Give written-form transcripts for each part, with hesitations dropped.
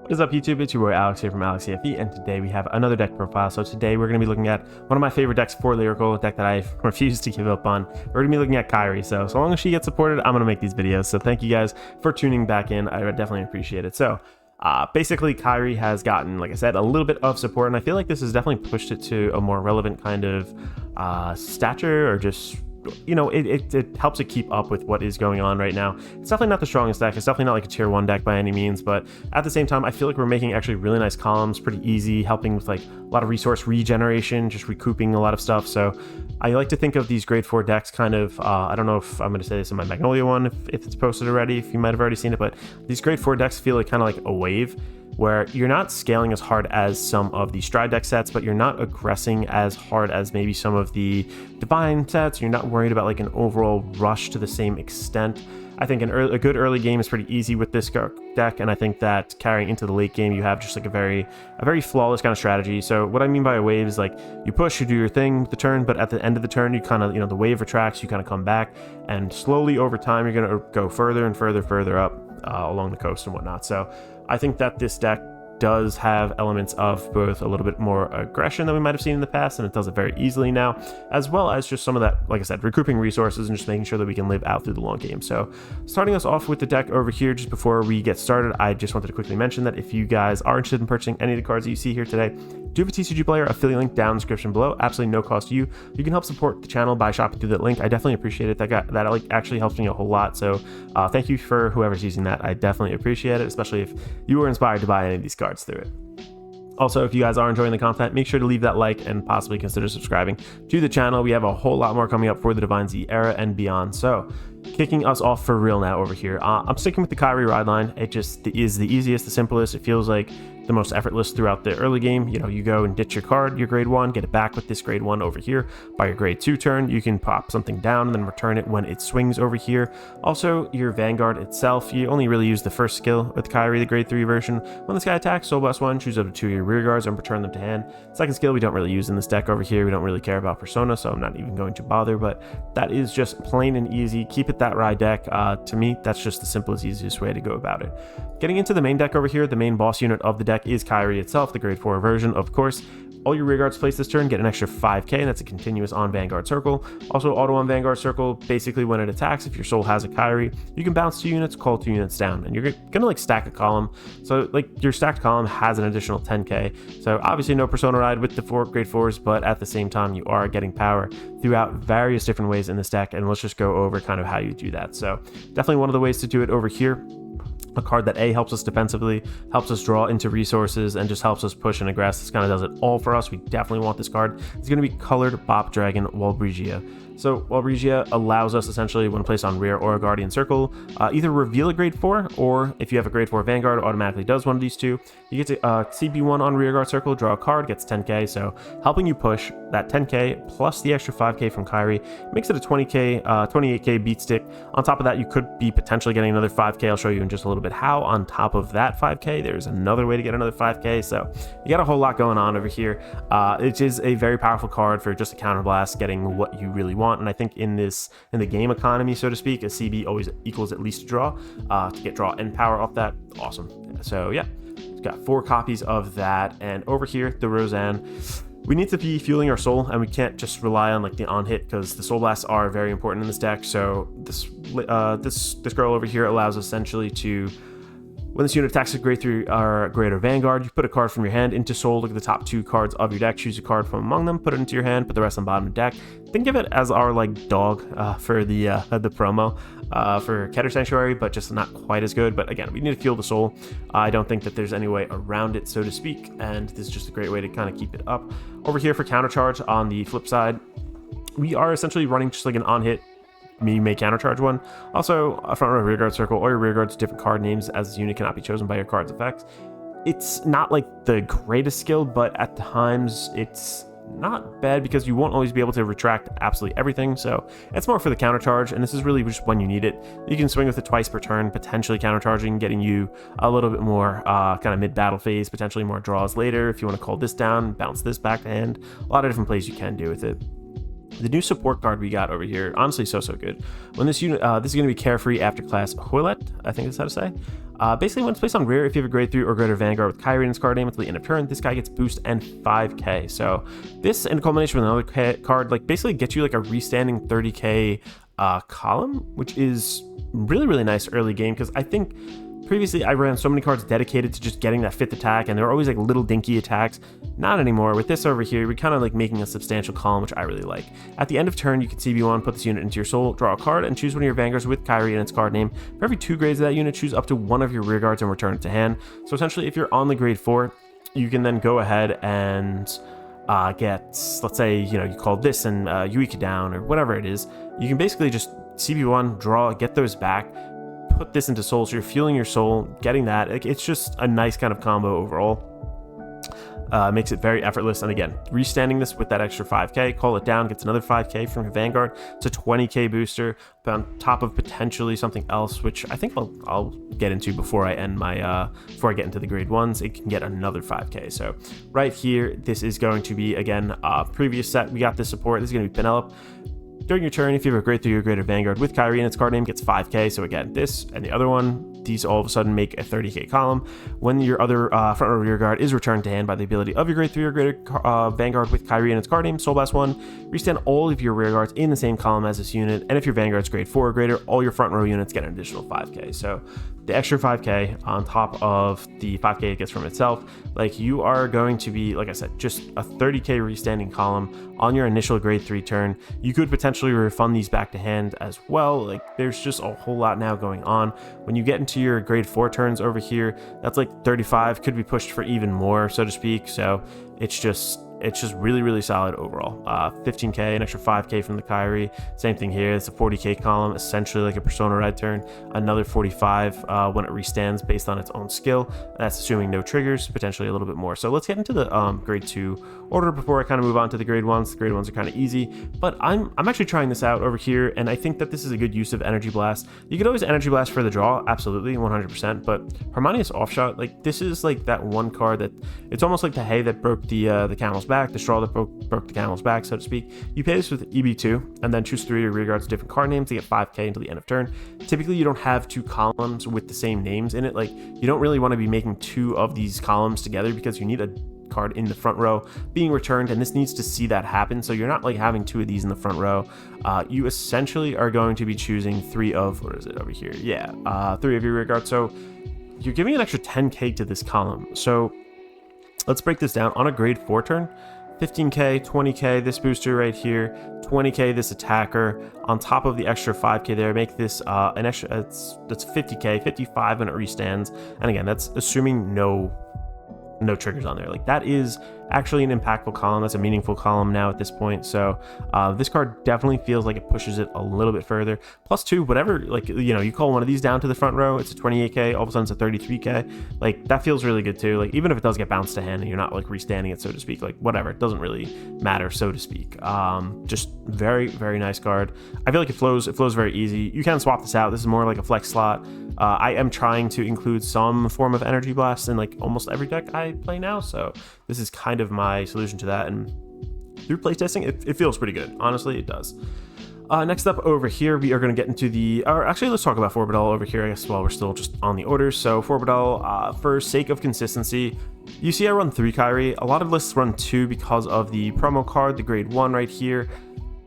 What is up, YouTube? It's your boy Alex here from Alex CFE, and today we have another deck profile. So today we're going to be looking at one of my favorite decks for Lyrical, a deck that I refuse to give up on. We're going to be looking at Kairi. So long as she gets supported, I'm going to make these videos. So thank you guys for tuning back in. I definitely appreciate it. So basically, Kairi has gotten, like I said, a little bit of support, and I feel like this has definitely pushed it to a more relevant kind of stature, or just, you know, it helps it keep up with what is going on right now. It's definitely not the strongest deck. It's definitely not like a tier 1 deck by any means, but at the same time, I feel like we're making actually really nice columns, pretty easy, helping with like a lot of resource regeneration, just recouping a lot of stuff. So I like to think of these grade 4 decks kind of, I don't know if I'm going to say this in my Magnolia one, if it's posted already, if you might have already seen it, but these grade 4 decks feel like kind of like a wave, where you're not scaling as hard as some of the Stride deck sets, but you're not aggressing as hard as maybe some of the Divine sets. You're not worried about like an overall rush to the same extent. I think a good early game is pretty easy with this deck, and I think that carrying into the late game, you have just like a very flawless kind of strategy. So what I mean by a wave is like you push, you do your thing with the turn, but at the end of the turn, you kind of, you know, the wave retracts, you kind of come back, and slowly over time, you're going to go further and further up along the coast and whatnot. So I think that this deck does have elements of both a little bit more aggression than we might have seen in the past, and it does it very easily now, as well as just some of that, like I said, recouping resources and just making sure that we can live out through the long game. So starting us off with the deck over here, just before we get started, I just wanted to quickly mention that if you guys are interested in purchasing any of the cards that you see here today, do have a TCG player affiliate link down in the description below. Absolutely no cost to you. You can help support the channel by shopping through that link. I definitely appreciate it. That like actually helps me a whole lot. So thank you for whoever's using that. I definitely appreciate it, especially if you were inspired to buy any of these cards through it. Also, if you guys are enjoying the content, make sure to leave that like and possibly consider subscribing to the channel. We have a whole lot more coming up for the Divine Z era and beyond. So kicking us off for real now over here, I'm sticking with the Kairi ride line. It just is the easiest, the simplest. It feels like the most effortless throughout the early game. You know, you go and ditch your card, your grade 1, get it back with this grade 1 over here. By your grade 2 turn, you can pop something down and then return it when it swings over here. Also, your Vanguard itself, you only really use the first skill with Kairi, the grade 3 version. When this guy attacks, Soul Blast 1, choose up to 2 of your rear guards and return them to hand. Second skill we don't really use in this deck over here. We don't really care about Persona, so I'm not even going to bother, but that is just plain and easy. Keep it that ride deck. To me, that's just the simplest, easiest way to go about it. Getting into the main deck over here, the main boss unit of the deck is Kairi itself, the grade 4 version, of course. All your rear guards placed this turn get an extra 5k, and that's a continuous on Vanguard Circle. Also, auto on Vanguard Circle, basically when it attacks, if your soul has a Kairi, you can bounce 2 units, call 2 units down, and you're gonna like stack a column. So like your stacked column has an additional 10k. So obviously no Persona ride with the grade 4s, but at the same time, you are getting power throughout various different ways in this deck, and let's just go over kind of how you do that. So definitely one of the ways to do it over here. A card that helps us defensively, helps us draw into resources, and just helps us push and aggress. This kind of does it all for us. We definitely want this card. It's going to be colored Bop Dragon Walbregia. So Walbregia allows us essentially, when placed on rear or a Guardian Circle, either reveal a grade 4, or if you have a grade 4 Vanguard, automatically does one of these two. You get to CB1 on rear guard circle, draw a card, gets 10k. So helping you push that 10k plus the extra 5k from Kairi makes it a 28k beat stick. On top of that, you could be potentially getting another 5k. I'll show you in just a little bit how. On top of that 5k, there's another way to get another 5k. So you got a whole lot going on over here. It is a very powerful card for just a counterblast, getting what you really want. And I think in the game economy, so to speak, a CB always equals at least a draw. To get draw and power off that, awesome. So yeah, we've got 4 copies of that. And over here, the Roseanne, we need to be fueling our soul, and we can't just rely on like the on hit, because the soul blasts are very important in this deck. So this girl over here allows essentially to, when this unit attacks a grade 3 or greater Vanguard, you put a card from your hand into soul. Look at the top 2 cards of your deck, choose a card from among them, put it into your hand, put the rest on the bottom of the deck. Think of it as our like dog for the promo for Keter Sanctuary, but just not quite as good. But again, we need to fuel the soul. I don't think that there's any way around it, so to speak, and this is just a great way to kind of keep it up. Over here for countercharge, on the flip side, we are essentially running just like an on hit. You may countercharge one. Also, a front row rear guard circle, all your rear guards different card names, as this unit cannot be chosen by your card's effects. It's not like the greatest skill, but at times it's not bad, because you won't always be able to retract absolutely everything. So it's more for the countercharge, and this is really just when you need it. You can swing with it twice per turn, potentially countercharging, getting you a little bit more kind of mid-battle phase, potentially more draws later if you want to call this down, bounce this back to hand. A lot of different plays you can do with it. The new support card we got over here, honestly, so good. When this unit, this is going to be Carefree after class Hoilet, I think that's how to say. Basically, when it's placed on rear, if you have a grade 3 or greater Vanguard with Kairi in its card name until the end of turn, this guy gets boost and 5k. So this, in combination with another card, like basically gets you like a restanding 30k column, which is really nice early game, because I think previously I ran so many cards dedicated to just getting that 5th attack, and they were always like little dinky attacks. Not anymore. With this over here, we're kind of like making a substantial column, which I really like. At the end of turn, you can CB1, put this unit into your soul, draw a card, and choose one of your Vanguards with Kairi in its card name. For every 2 grades of that unit, choose up to 1 of your rear guards and return it to hand. So essentially, if you're on the grade 4, you can then go ahead and get, let's say, you know, you call this and Yuika down or whatever it is. You can basically just CB1, draw, get those back, put this into soul, so you're fueling your soul, getting that. It's just a nice kind of combo overall. Makes it very effortless, and again, restanding this with that extra 5k, call it down, gets another 5k from your Vanguard. It's a 20k booster, but on top of potentially something else, which I think I'll get into before I end my before I get into the grade 1s. It can get another 5k. So right here, this is going to be, again, previous set, we got this support. This is going to be Penelope. During your turn, if you have a grade 3 or greater Vanguard with Kairi in its card name, gets 5k. So again, this and the other one, these all of a sudden make a 30k column. When your other front row rear guard is returned to hand by the ability of your grade 3 or greater Vanguard with Kairi in its card name, Soul Blast 1, restand all of your rear guards in the same column as this unit. And if your Vanguard's grade 4 or greater, all your front row units get an additional 5k. So the extra 5k on top of the 5k it gets from itself, like, you are going to be, like I said, just a 30k restanding column on your initial grade 3 turn. You could potentially refund these back to hand as well. Like, there's just a whole lot now going on. When you get into your grade 4 turns over here, that's like 35, could be pushed for even more, so to speak. So it's just really solid overall. 15k, an extra 5k from the Kairi. Same thing here. It's a 40k column, essentially like a Persona Red turn. Another 45 when it restands based on its own skill. That's assuming no triggers, potentially a little bit more. So let's get into the grade 2 order before I kind of move on to the grade 1s. The grade 1s are kind of easy, but I'm actually trying this out over here, and I think that this is a good use of Energy Blast. You could always Energy Blast for the draw, absolutely, 100%, but Harmonious Offshot, like, this is like that one card that, it's almost like the hay that broke the camel's back, the straw that broke the camel's back, so to speak. You pay this with EB2 and then choose 3 of your rear guards with different card names to get 5k until the end of turn. Typically, you don't have 2 columns with the same names in it. Like, you don't really want to be making 2 of these columns together, because you need a card in the front row being returned, and this needs to see that happen. So you're not like having 2 of these in the front row. You essentially are going to be choosing 3 of, what is it over here? Yeah, 3 of your rear guards. So you're giving an extra 10k to this column. So let's break this down. On a grade 4 turn, 15k, 20k, this booster right here, 20k, this attacker, on top of the extra 5k there, make this an extra, that's 50k, 55 when it restands. And again, that's assuming no triggers on there. Like, that is actually an impactful column. That's a meaningful column now at this point. So this card definitely feels like it pushes it a little bit further. Plus 2, whatever, like, you know, you call one of these down to the front row, it's a 28k, all of a sudden it's a 33k. Like, that feels really good too. Like, even if it does get bounced to hand and you're not like restanding it, so to speak, like, whatever, it doesn't really matter, so to speak. Just very nice card. I feel like it flows very easy. You can swap this out. This is more like a flex slot. I am trying to include some form of Energy Blast in like almost every deck I play now, so this is kind of my solution to that, and through playtesting, it feels pretty good. Honestly, it does. Next up over here, we are going to get into the, or actually, let's talk about Forbidal over here, I guess, while we're still just on the orders. So Forbidal, for sake of consistency, you see I run 3 Kairi. A lot of lists run 2 because of the promo card, the grade 1 right here.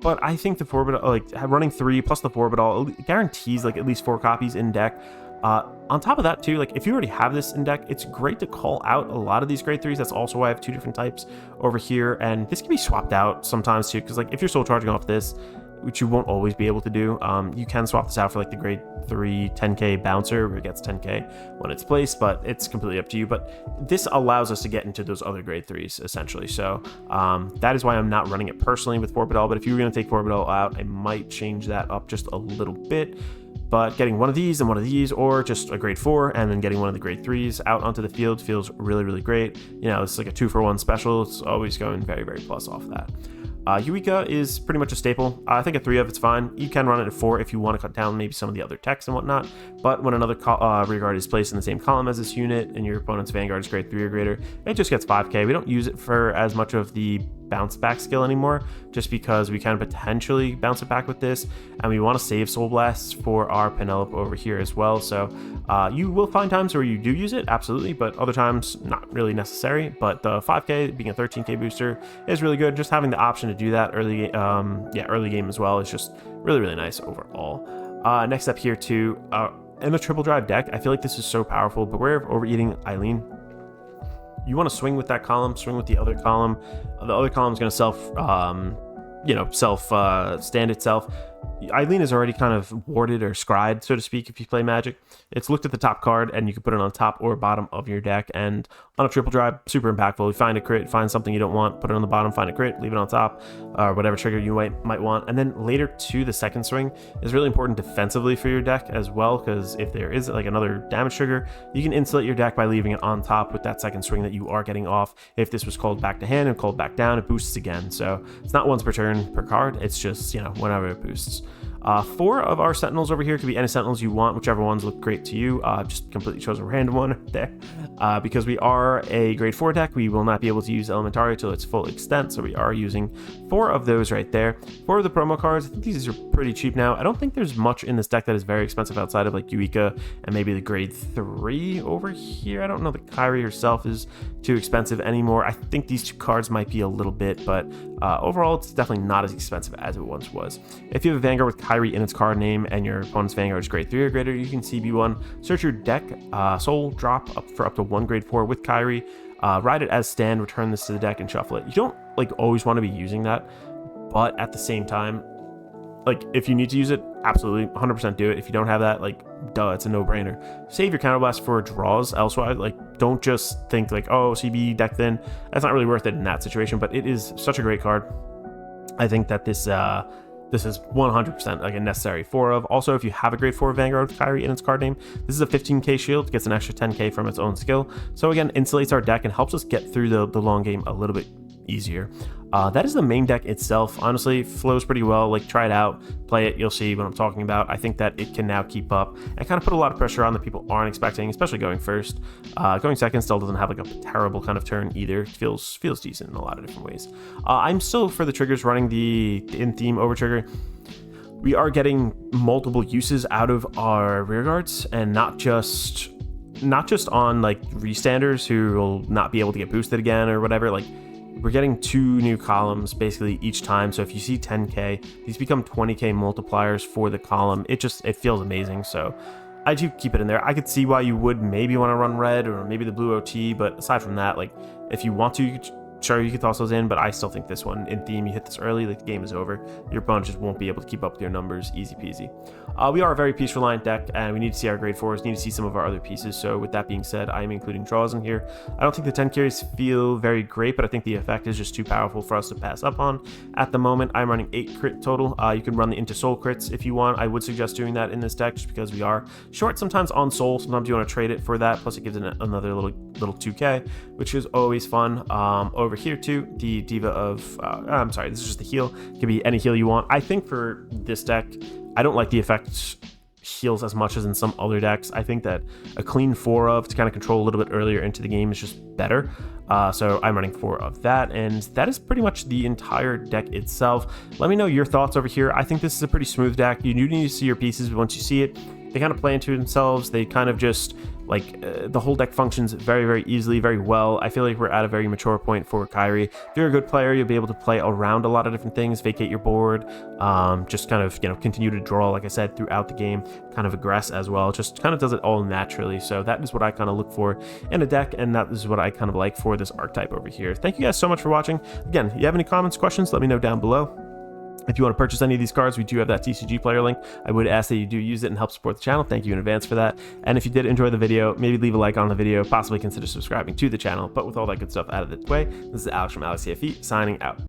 But I think the Forbidal, like, running 3 plus the Forbidal guarantees like at least 4 copies in deck. On top of that too, like, if you already have this in deck, it's great to call out a lot of these grade 3s. That's also why I have 2 different types over here, and this can be swapped out sometimes too, because like if you're soul charging off this, which you won't always be able to do, you can swap this out for like the grade 3 10k bouncer, where it gets 10k when it's placed, but it's completely up to you. But this allows us to get into those other grade 3s essentially. So that is why I'm not running it personally with Forbidal, but if you were going to take Forbidal out, I might change that up just a little bit. But getting one of these and one of these, or just a grade 4 and then getting one of the grade 3s out onto the field feels really great. You know, it's like a 2-for-1 special. It's always going very plus off that. Yuika is pretty much a staple. I think a 3 of it's fine. You can run it at 4 if you want to cut down maybe some of the other techs and whatnot. But when another rear guard is placed in the same column as this unit and your opponent's Vanguard is grade 3 or greater, it just gets 5k. We don't use it for as much of the bounce back skill anymore, just because we can potentially bounce it back with this, and we want to save Soul Blasts for our Penelope over here as well. So you will find times where you do use it, absolutely, but other times not really necessary. But the 5k being a 13k booster is really good. Just having the option to do that early game as well is just really nice overall. Next up here too, in a triple drive deck, I feel like this is so powerful. Beware of overeating Eileen. You want to swing with that column, swing with the other column. The other column is going to stand itself. Eileen is already kind of warded or scried, so to speak, if you play Magic. It's looked at the top card, and you can put it on top or bottom of your deck. And on a triple drive, super impactful. You find a crit, find something you don't want, put it on the bottom, find a crit, leave it on top, or whatever trigger you might want. And then later to the second swing is really important defensively for your deck as well, because if there is like another damage trigger, you can insulate your deck by leaving it on top with that second swing that you are getting off. If this was called back to hand and called back down, it boosts again. So it's not once per turn per card, it's just, whenever it boosts. 4 of our Sentinels over here could be any Sentinels you want, whichever ones look great to you. Just completely chose a random one there. Because we are a grade 4 deck, we will not be able to use Elementaria to its full extent, so we are using 4 of those right there. 4 of the promo cards, I think these are pretty cheap now. I don't think there's much in this deck that is very expensive outside of like Eureka and maybe the grade 3 over here. I don't know that Kairi herself is too expensive anymore. I think these 2 cards might be a little bit, but overall it's definitely not as expensive as it once was. If you have a Vanguard with Kairi in its card name and your opponent's Vanguard is grade 3 or greater, you can CB1, search your deck, soul drop up for up to 1 grade 4 with Kairi, ride it as stand, return this to the deck, and shuffle it. You don't like always want to be using that, but at the same time, like if you need to use it, absolutely 100% do it. If you don't have that, like duh, it's a no-brainer. Save your counterblast for draws elsewhere. Like don't just think like, oh, CB deck thin. That's not really worth it in that situation, but it is such a great card. I think that this is 100% like a necessary 4 of. Also, if you have a grade 4 Vanguard with Kairi in its card name, this is a 15k shield, gets an extra 10k from its own skill. So again, insulates our deck and helps us get through the long game a little bit easier. That is the main deck itself. Honestly, flows pretty well. Like, try it out, play it, you'll see what I'm talking about. I think that it can now keep up and kind of put a lot of pressure on that people aren't expecting, especially going first. Going second still doesn't have like a terrible kind of turn either. It feels decent in a lot of different ways. I'm still for the triggers running the in-theme over trigger. We are getting multiple uses out of our rear guards, and not just on like restanders who will not be able to get boosted again or whatever. Like, we're getting 2 new columns basically each time. So if you see 10k, these become 20k multipliers for the column. It feels amazing. So I do keep it in there. I could see why you would maybe want to run red or maybe the blue OT, but aside from that, like if you want to, sure, you could toss those in, but I still think this one in theme, you hit this early, like the game is over. Your opponent just won't be able to keep up with your numbers, easy peasy. We are a very piece reliant deck, and we need to see our grade 4s, need to see some of our other pieces. So with that being said, I am including draws in here. I don't think the 10 carries feel very great, but I think the effect is just too powerful for us to pass up on. At the moment, I'm running 8 crit total. You can run the into soul crits if you want. I would suggest doing that in this deck just because we are short sometimes on soul. Sometimes you want to trade it for that, plus it gives it another little 2k, which is always fun. Over here too, the Diva of I'm sorry, this is just the heal. It can be any heal you want. I think for this deck, I don't like the effect heals as much as in some other decks. I think that a clean 4 of to kind of control a little bit earlier into the game is just better. So I'm running 4 of that, and that is pretty much the entire deck itself. Let me know your thoughts over here. I think this is a pretty smooth deck. You do need to see your pieces, but once you see it, they kind of play into themselves. They kind of just like the whole deck functions very easily, very well. I feel like we're at a very mature point for Kairi. If you're a good player, you'll be able to play around a lot of different things, vacate your board, just kind of continue to draw, like I said, throughout the game, kind of aggress as well. Just kind of does it all naturally. So that is what I kind of look for in a deck, and that is what I kind of like for this archetype over here. Thank you guys so much for watching. Again, if you have any comments, questions, let me know down below. If you want to purchase any of these cards, we do have that TCG player link. I would ask that you do use it and help support the channel. Thank you in advance for that. And if you did enjoy the video, maybe leave a like on the video, possibly consider subscribing to the channel. But with all that good stuff out of the way, this is Alex from AlexCFE signing out.